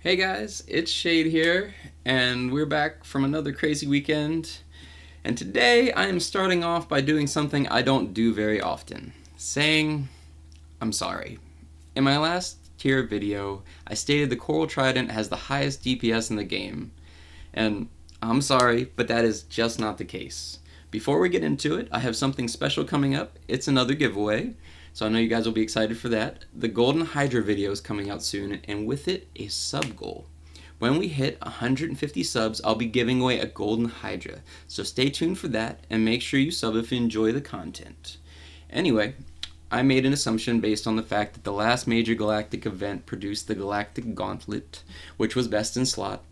Hey guys, it's Shade here, and we're back from another crazy weekend. And today I am starting off by doing something I don't do very often, saying I'm sorry. In my last tier video, I stated the Coral Trident has the highest DPS in the game, and I'm sorry, but that is just not the case. Before we get into it, I have something special coming up. It's another giveaway, so I know you guys will be excited for that. The Golden Hydra video is coming out soon, and with it, a sub goal. When we hit 150 subs, I'll be giving away a Golden Hydra, so stay tuned for that, and make sure you sub if you enjoy the content. Anyway, I made an assumption based on the fact that the last major galactic event produced the Galactic Gauntlet, which was best in slot,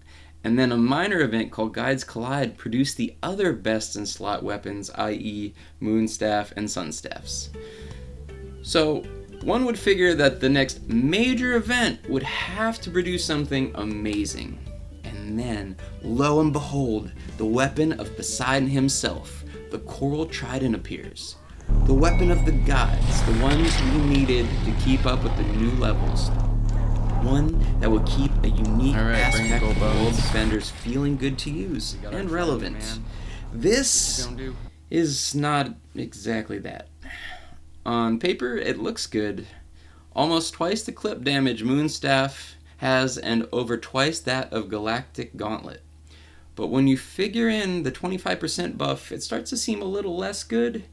and then a minor event called Guides Collide produced the other best in slot weapons, i.e. Moonstaff and Sunstaffs. So one would figure that the next major event would have to produce something amazing. And then, lo and behold, the weapon of Poseidon himself, the Coral Trident, appears. The weapon of the gods, the ones we needed to keep up with the new levels. One that will keep a unique aspect of World Defenders feeling good to use and relevant. This is not exactly that. On paper, it looks good. Almost twice the clip damage Moonstaff has and over twice that of Galactic Gauntlet. But when you figure in the 25% buff, it starts to seem a little less good.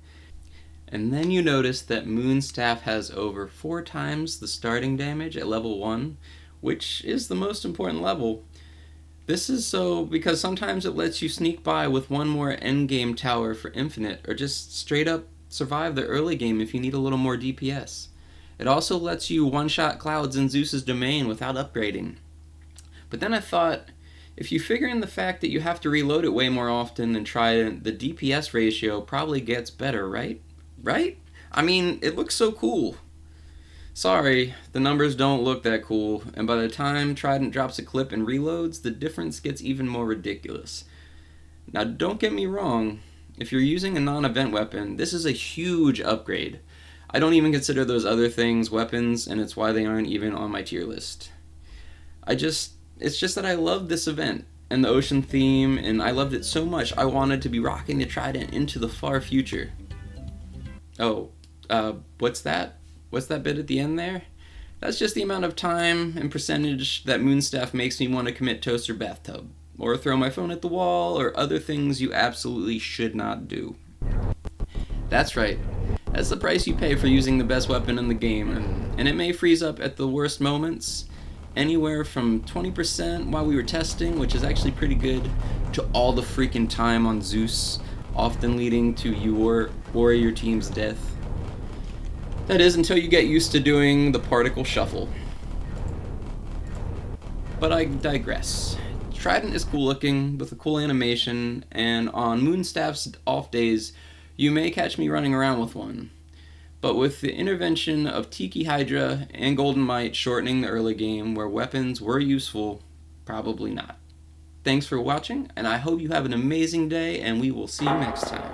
And then you notice that Moonstaff has over 4 times the starting damage at level 1, which is the most important level. This is so because sometimes it lets you sneak by with one more endgame tower for infinite, or just straight up survive the early game if you need a little more DPS. It also lets you one-shot clouds in Zeus's domain without upgrading. But then I thought, if you figure in the fact that you have to reload it way more often than Trident, the DPS ratio probably gets better, right? Right? I mean, it looks so cool. Sorry, the numbers don't look that cool, and by the time Trident drops a clip and reloads, the difference gets even more ridiculous. Now, don't get me wrong, if you're using a non-event weapon, this is a huge upgrade. I don't even consider those other things weapons, and it's why they aren't even on my tier list. It's just that I love this event, and the ocean theme, and I loved it so much I wanted to be rocking the Trident into the far future. Oh, what's that? What's that bit at the end there? That's just the amount of time and percentage that Moonstaff makes me want to commit toaster bathtub, or throw my phone at the wall, or other things you absolutely should not do. That's right, that's the price you pay for using the best weapon in the game, and it may freeze up at the worst moments, anywhere from 20% while we were testing, which is actually pretty good, to all the freaking time on Zeus, often leading to your warrior team's death. That is, until you get used to doing the particle shuffle. But I digress. Trident is cool looking, with a cool animation, and on Moonstaff's off days, you may catch me running around with one. But with the intervention of Tiki Hydra and Golden Might shortening the early game where weapons were useful, probably not. Thanks for watching, and I hope you have an amazing day, and we will see you next time.